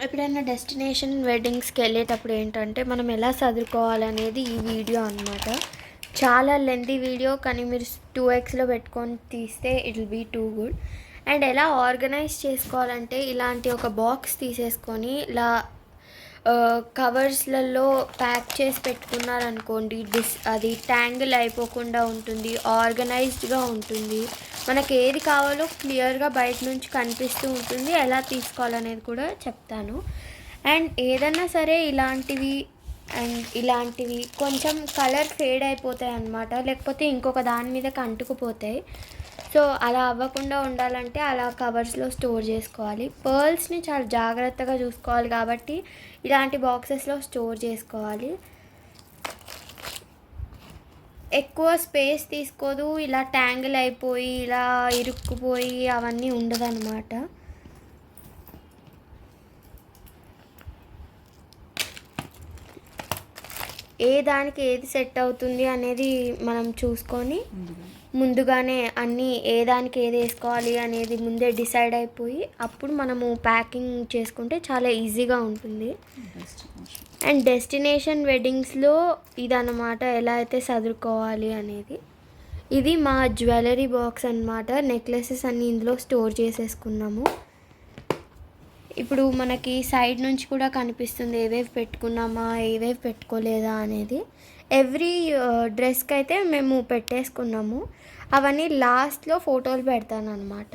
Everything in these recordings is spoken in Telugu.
ఎప్పుడైనా డెస్టినేషన్ వెడ్డింగ్స్కి వెళ్ళేటప్పుడు ఏంటంటే మనం ఎలా చదువుకోవాలనేది ఈ వీడియో అనమాట. చాలా లెంతీ వీడియో, కానీ మీరు 2xలో పెట్టుకొని తీస్తే it will be too good. And ఎలా ఆర్గనైజ్ చేసుకోవాలంటే ఇలాంటి ఒక బాక్స్ తీసేసుకొని ఇలా కవర్స్లలో ప్యాక్ చేసి పెట్టుకున్నారనుకోండి, అది ట్యాంగిల్ అయిపోకుండా ఉంటుంది, ఆర్గనైజ్డ్గా ఉంటుంది. మనకి ఏది కావాలో క్లియర్గా బయట నుంచి కనిపిస్తూ ఉంటుంది. ఎలా తీసుకోవాలనేది కూడా చెప్తాను. అండ్ ఏదన్నా సరే ఇలాంటివి కొంచెం కలర్ ఫేడ్ అయిపోతాయి అన్నమాట, లేకపోతే ఇంకొక దాని మీదకి అంటుకుపోతాయి. సో అలా అవ్వకుండా ఉండాలంటే అలా కవర్స్లో స్టోర్ చేసుకోవాలి. పర్ల్స్ని చాలా జాగ్రత్తగా చూసుకోవాలి కాబట్టి ఇలాంటి బాక్సెస్లో స్టోర్ చేసుకోవాలి. ఎక్కువ స్పేస్ తీసుకోదు, ఇలా ట్యాంగిల్ అయిపోయి ఇలా ఇరుక్కుపోయి అవన్నీ ఉండదన్నమాట. ఏ దానికి ఏది సెట్ అవుతుంది అనేది మనం చూసుకొని ముందుగానే అన్నీ ఏ దానికి ఏది వేసుకోవాలి అనేది ముందే డిసైడ్ అయిపోయి అప్పుడు మనము ప్యాకింగ్ చేసుకుంటే చాలా ఈజీగా ఉంటుంది. అండ్ డెస్టినేషన్ వెడ్డింగ్స్లో ఇదన్నమాట ఎలా అయితే చదువుకోవాలి అనేది. ఇది మా జ్యువెలరీ బాక్స్ అన్నమాట. నెక్లెసెస్ అన్నీ ఇందులో స్టోర్ చేసేసుకున్నాము. ఇప్పుడు మనకి సైడ్ నుంచి కూడా కనిపిస్తుంది ఏవేవి పెట్టుకున్నామా ఏవేవి పెట్టుకోలేదా అనేది. ఎవ్రీ డ్రెస్కి అయితే మేము పెట్టేసుకున్నాము. అవన్నీ లాస్ట్లో ఫోటోలు పెడతాను అనమాట.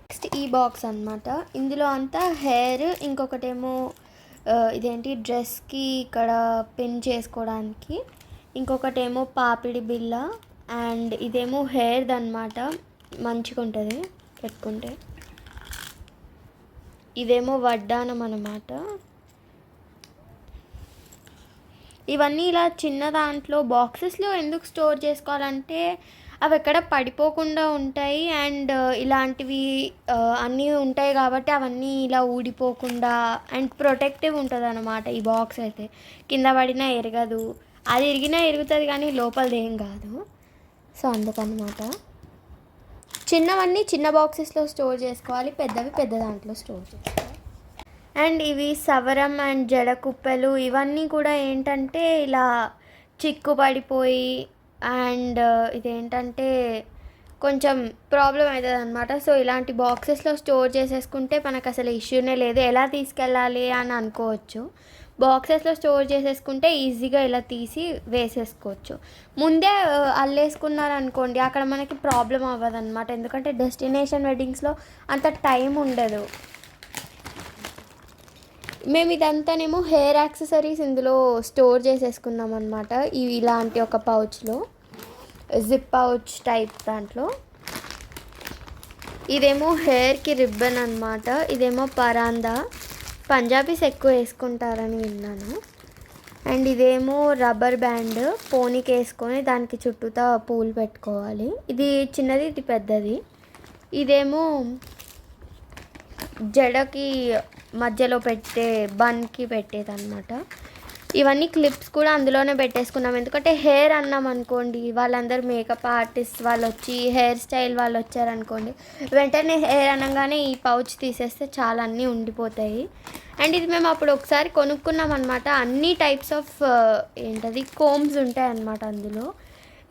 నెక్స్ట్ ఈ బాక్స్ అనమాట. ఇందులో అంతా హెయిర్, ఇంకొకటేమో ఇదేంటి డ్రెస్కి ఇక్కడ పిన్ చేసుకోవడానికి, ఇంకొకటేమో పాపిడి బిల్ల, అండ్ ఇదేమో హెయిర్ది అనమాట. మంచిగా ఉంటుంది పెట్టుకుంటే. ఇదేమో వడ్డానం అన్నమాట. ఇవన్నీ ఇలా చిన్న దాంట్లో బాక్సెస్లో ఎందుకు స్టోర్ చేసుకోవాలంటే అవి ఎక్కడ పడిపోకుండా ఉంటాయి. అండ్ ఇలాంటివి అన్నీ ఉంటాయి కాబట్టి అవన్నీ ఇలా ఊడిపోకుండా అండ్ ప్రొటెక్టివ్ ఉంటుంది అన్నమాట. ఈ బాక్స్ అయితే కింద పడినా ఎరగదు, అది ఇరిగినా ఎరుగుతుంది కానీ లోపలది ఏం కాదు. సో అందుకన్నమాట చిన్నవన్నీ చిన్న బాక్సెస్లో స్టోర్ చేసుకోవాలి, పెద్దవి పెద్ద దాంట్లో స్టోర్ చేసుకోవాలి. అండ్ ఇవి సవరం అండ్ జడ కుప్పెలు ఇవన్నీ కూడా ఏంటంటే ఇలా చిక్కు పడిపోయి అండ్ ఇదేంటంటే కొంచెం ప్రాబ్లం అవుతుంది అనమాట. సో ఇలాంటి బాక్సెస్లో స్టోర్ చేసేసుకుంటే మనకు అసలు ఇష్యూనే లేదు. ఎలా తీసుకెళ్ళాలి అని అనుకోవచ్చు. బాక్సెస్లో స్టోర్ చేసేసుకుంటే ఈజీగా ఇలా తీసి వేసేసుకోవచ్చు. ముందే అల్లేసుకున్నారనుకోండి అక్కడ మనకి ప్రాబ్లం అవ్వదు అనమాట. ఎందుకంటే డెస్టినేషన్ వెడ్డింగ్స్లో అంత టైం ఉండదు. మేము ఇదంతానేమో హెయిర్ యాక్సెసరీస్ ఇందులో స్టోర్ చేసేసుకున్నాం అనమాట. ఇలాంటి ఒక పౌచ్లో, జిప్ పౌచ్ టైప్ దాంట్లో. ఇదేమో హెయిర్కి రిబ్బన్ అనమాట. ఇదేమో పరాందా, పంజాబీస్ ఎక్కువ వేసుకుంటారని విన్నాను. అండ్ ఇదేమో రబ్బర్ బ్యాండ్, పోనీకి వేసుకొని దానికి చుట్టూతా పూలు పెట్టుకోవాలి. ఇది చిన్నది, ఇది పెద్దది. ఇదేమో జడకి మధ్యలో పెట్టే బన్కి పెట్టేది అనమాట. ఇవన్నీ క్లిప్స్ కూడా అందులోనే పెట్టేసుకున్నాం. ఎందుకంటే హెయిర్ అన్నాం అనుకోండి, వాళ్ళందరూ మేకప్ ఆర్టిస్ట్ వాళ్ళు వచ్చి హెయిర్ స్టైల్ వాళ్ళు వచ్చారనుకోండి, వెంటనే హెయిర్ అనగానే ఈ పౌచ్ తీసేస్తే చాలా అన్నీ ఉండిపోతాయి. అండ్ ఇది మేము అప్పుడు ఒకసారి కొనుక్కున్నాం అనమాట. అన్ని టైప్స్ ఆఫ్ కోమ్స్ ఉంటాయి అన్నమాట అందులో.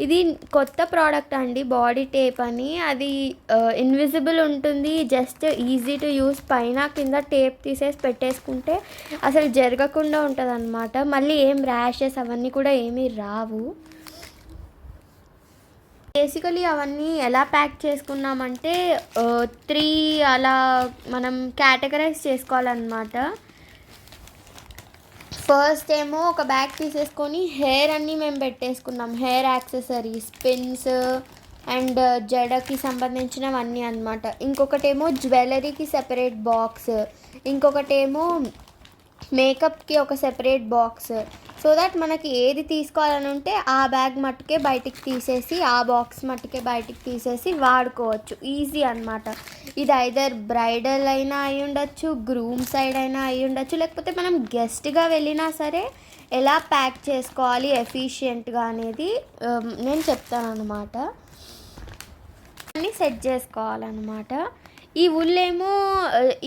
ఇది కొత్త ప్రోడక్ట్ అండి, బాడీ టేప్ అని. అది ఇన్విజిబుల్ ఉంటుంది, జస్ట్ ఈజీ టు యూస్. పైన కింద టేప్ తీసేసి పెట్టేసుకుంటే అసలు జరగకుండా ఉంటుంది అన్నమాట. మళ్ళీ ఏం ర్యాషెస్ అవన్నీ కూడా ఏమీ రావు. బేసికలీ అవన్నీ ఎలా ప్యాక్ చేసుకున్నామంటే 3 అలా మనం కేటగరైజ్ చేసుకోవాలన్నమాట. ఫస్ట్ ఏమో ఒక బ్యాగ్ తీసేసుకొని హెయిర్ అన్నీ మేము పెట్టేసుకున్నాం. హెయిర్ యాక్సెసరీస్, పిన్స్ అండ్ జడకి సంబంధించినవన్నీ అనమాట. ఇంకొకటేమో జ్యువెలరీకి సెపరేట్ బాక్స్, ఇంకొకటేమో మేకప్కి ఒక సెపరేట్ బాక్స్. సో దట్ మనకి ఏది తీసుకోవాలని ఉంటే ఆ బ్యాగ్ మట్టుకే బయటికి తీసేసి ఆ బాక్స్ మట్టుకే బయటికి తీసేసి వాడుకోవచ్చు. ఈజీ అనమాట. ఇది ఐదర్ బ్రైడల్ అయినా అయి ఉండొచ్చు, గ్రూమ్ సైడ్ అయినా అయి ఉండొచ్చు, లేకపోతే మనం గెస్ట్గా వెళ్ళినా సరే ఎలా ప్యాక్ చేసుకోవాలి ఎఫిషియెంట్గా అనేది నేను చెప్తాను అనమాట. అన్నీ సెట్ చేసుకోవాలన్నమాట. ఈ వుల్లేమో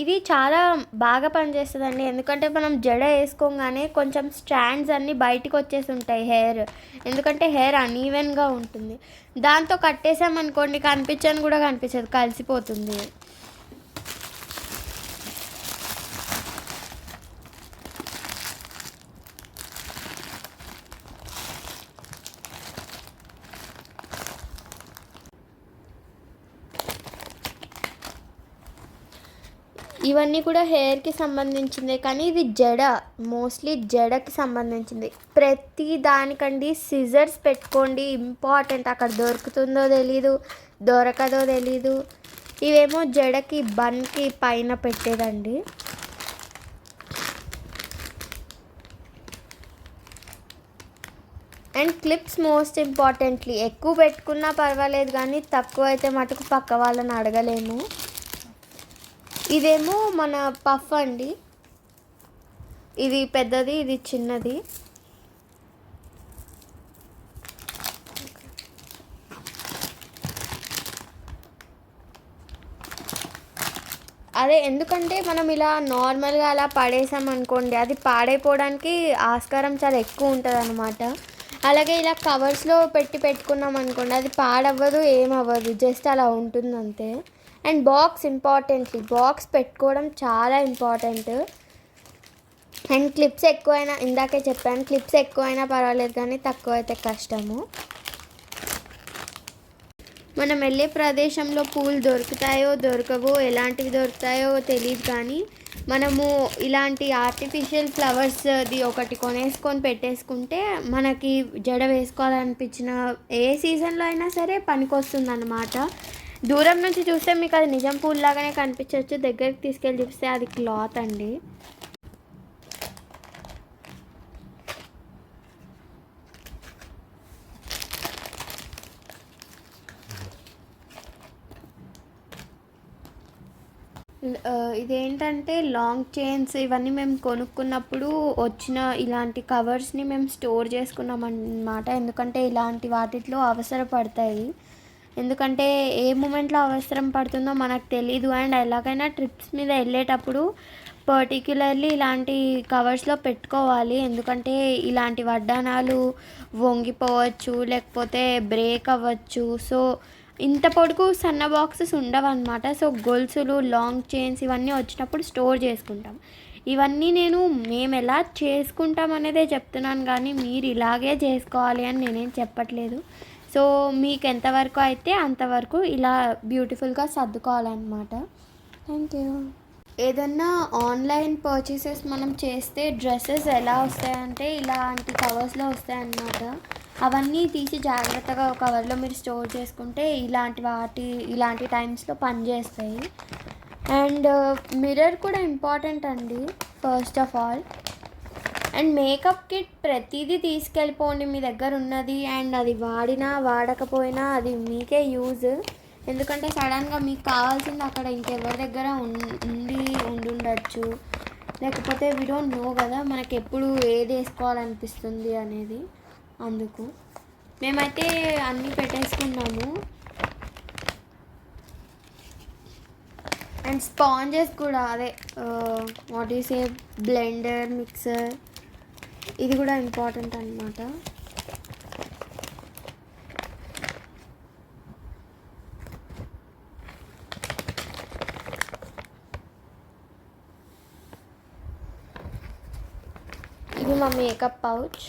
ఇది చాలా బాగా పనిచేస్తుందండి. ఎందుకంటే మనం జడ వేసుకోగానే కొంచెం స్ట్రాండ్స్ అన్నీ బయటికి వచ్చేసి ఉంటాయి హెయిర్. ఎందుకంటే హెయిర్ అన్ఈవెన్గా ఉంటుంది. దాంతో కట్టేసామనుకోండి కనిపించని కూడా కనిపించదు, కలిసిపోతుంది. ఇవన్నీ కూడా హెయిర్కి సంబంధించిందే, కానీ ఇది జడ, మోస్ట్లీ జడకి సంబంధించింది. ప్రతి దానికండి సిజర్స్ పెట్టుకోండి, ఇంపార్టెంట్. అక్కడ దొరుకుతుందో తెలీదు, దొరకదో తెలీదు. ఇవేమో జడకి బన్కి పైన పెట్టేదండి. And clips most importantly. ఎక్కువ పెట్టుకున్నా పర్వాలేదు, కానీ తక్కువ అయితే మటుకు పక్క వాళ్ళని అడగలేము. ఇదేమో మన పఫ్ అండి. ఇది పెద్దది, ఇది చిన్నది. అదే ఎందుకంటే మనం ఇలా నార్మల్గా అలా పడేసామనుకోండి, అది పాడైపోవడానికి ఆస్కారం చాలా ఎక్కువ ఉంటుంది అన్నమాట. అలాగే ఇలా కవర్స్లో పెట్టుకున్నాం అనుకోండి, అది పాడవ్వదు, ఏమవ్వదు, జస్ట్ అలా ఉంటుంది అంతే. అండ్ బాక్స్ ఇంపార్టెంట్లీ, బాక్స్ పెట్టుకోవడం చాలా ఇంపార్టెంట్. అండ్ క్లిప్స్ ఎక్కువైనా, ఇందాకే చెప్పాను, క్లిప్స్ ఎక్కువైనా పర్వాలేదు, కానీ తక్కువ అయితే కష్టము. మనం వెళ్ళే ప్రదేశంలో పూలు దొరుకుతాయో దొరకవో, ఎలాంటివి దొరుకుతాయో తెలియదు, కానీ మనము ఇలాంటి ఆర్టిఫిషియల్ ఫ్లవర్స్ది ఒకటి కొనేసుకొని పెట్టేసుకుంటే మనకి జడ వేసుకోవాలనిపించిన ఏ సీజన్లో అయినా సరే పనికొస్తుంది అన్నమాట. దూరం నుంచి చూస్తే మీకు అది నిజం పూల్లాగానే కనిపించవచ్చు, దగ్గరికి తీసుకెళ్ళి చూస్తే అది క్లాత్ అండి. ఇదేంటంటే లాంగ్ చైన్స్. ఇవన్నీ మేము కొనుక్కున్నప్పుడు వచ్చిన ఇలాంటి కవర్స్ని మేము స్టోర్ చేసుకున్నాం అన్నమాట. ఎందుకంటే ఇలాంటి వాటిలో అవసరపడతాయి. ఎందుకంటే ఏ మూమెంట్లో అవసరం పడుతుందో మనకు తెలీదు. అండ్ ఎలాగైనా ట్రిప్స్ మీద వెళ్ళేటప్పుడు పర్టిక్యులర్లీ ఇలాంటి కవర్స్లో పెట్టుకోవాలి. ఎందుకంటే ఇలాంటి వడ్డానాలు వంగిపోవచ్చు, లేకపోతే బ్రేక్ అవ్వచ్చు. సో ఇంత పొడుగు సన్న బాక్సెస్ ఉండవన్నమాట. సో గొలుసులు, లాంగ్ చైన్స్ ఇవన్నీ వచ్చినప్పుడు స్టోర్ చేసుకుంటాం. ఇవన్నీ మేము ఎలా చేసుకుంటాం అనేదే చెప్తున్నాను, కానీ మీరు ఇలాగే చేసుకోవాలి అని నేనేం చెప్పట్లేదు. సో మీకు ఎంతవరకు అయితే అంతవరకు ఇలా బ్యూటిఫుల్గా సర్దుకోవాలన్నమాట. Thank you. ఏదన్నా ఆన్లైన్ పర్చేసెస్ మనం చేస్తే డ్రెస్సెస్ ఎలా వస్తాయంటే ఇలాంటి కవర్స్లో వస్తాయన్నమాట. అవన్నీ తీసి జాగ్రత్తగా ఒక కవర్లో మీరు స్టోర్ చేసుకుంటే ఇలాంటి టైమ్స్లో పనిచేస్తాయి. అండ్ మిర్రర్ కూడా ఇంపార్టెంట్ అండి, first of all. And makeup kit ప్రతిదీ తీసుకెళ్ళిపోండి మీ దగ్గర ఉన్నది. అండ్ అది వాడినా వాడకపోయినా అది మీకే యూజ్. ఎందుకంటే సడన్గా మీకు కావాల్సింది అక్కడ ఇంకెవరి దగ్గర ఉండుండొచ్చు, లేకపోతే వీ డోంట్ నో కదా మనకి ఎప్పుడు ఏది వేసుకోవాలనిపిస్తుంది అనేది. అందుకు మేమైతే అన్నీ పెట్టేసుకున్నాము. అండ్ స్పాంజెస్ కూడా, అదే what you say, blender, mixer, ఇది కూడా ఇంపార్టెంట్ అన్నమాట. ఇది మా మేకప్ పౌచ్.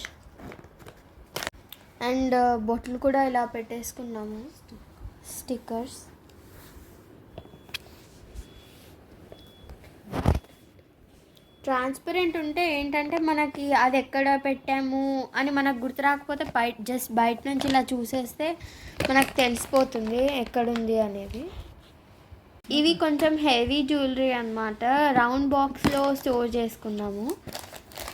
అండ్ బొట్లు కూడా ఇలా పెట్టేసుకున్నాము, స్టిక్కర్స్. ట్రాన్స్పరెంట్ ఉంటే ఏంటంటే మనకి అది ఎక్కడ పెట్టాము అని మనకు గుర్తు రాకపోతే జస్ట్ బయట నుంచి ఇలా చూసేస్తే మనకు తెలిసిపోతుంది ఎక్కడుంది అనేది. ఇవి కొంచెం హెవీ జ్యువెలరీ అన్నమాట. రౌండ్ బాక్స్లో స్టోర్ చేసుకున్నాము.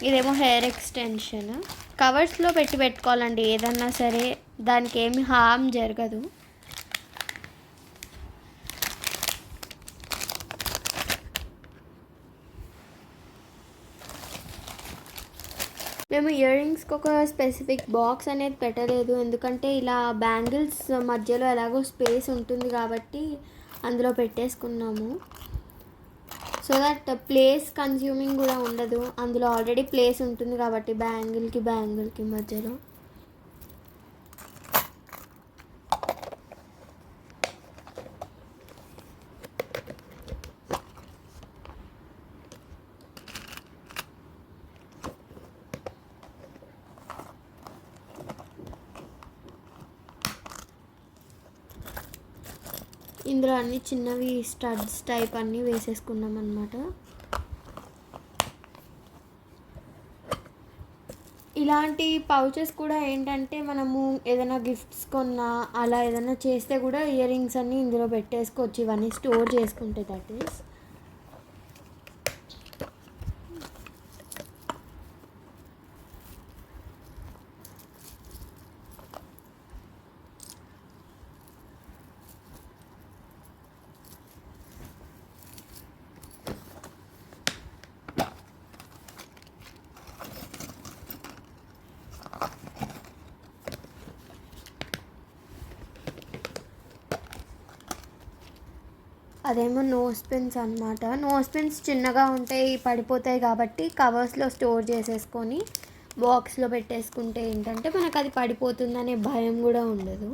ఇదేమో హెయిర్ ఎక్స్టెన్షన్. కవర్స్లో పెట్టుకోవాలండి ఏదన్నా సరే, దానికి ఏమి హామ్ జరగదు. మేము ఇయర్ రింగ్స్కి ఒక స్పెసిఫిక్ బాక్స్ అనేది పెట్టలేదు, ఎందుకంటే ఇలా బ్యాంగిల్స్ మధ్యలో ఎలాగో స్పేస్ ఉంటుంది కాబట్టి అందులో పెట్టేసుకున్నాము. సో దట్ ప్లేస్ కన్స్యూమింగ్ కూడా ఉండదు. అందులో ఆల్రెడీ ప్లేస్ ఉంటుంది కాబట్టి బ్యాంగిల్కి మధ్యలో. ఇందులో అన్ని చిన్నవి స్టడ్స్ టైప్ అన్నీ వేసేసుకున్నాం అన్నమాట. ఇలాంటి పౌచెస్ కూడా ఏంటంటే మనము ఏదైనా గిఫ్ట్స్ కొన్నా అలా ఏదైనా చేస్తే కూడా ఇయర్ రింగ్స్ అన్నీ ఇందులో పెట్టేసుకోవచ్చు, ఇవన్నీ స్టోర్ చేసుకుంటే. దట్ ఈస్ అదేమో నోస్ పిన్స్ అనమాట. నోస్ పిన్స్ చిన్నగా ఉంటాయి, పడిపోతాయి కాబట్టి కవర్స్లో స్టోర్ చేసేసుకొని బాక్స్లో పెట్టేసుకుంటే ఏంటంటే మనకు అది పడిపోతుందనే భయం కూడా ఉండదు.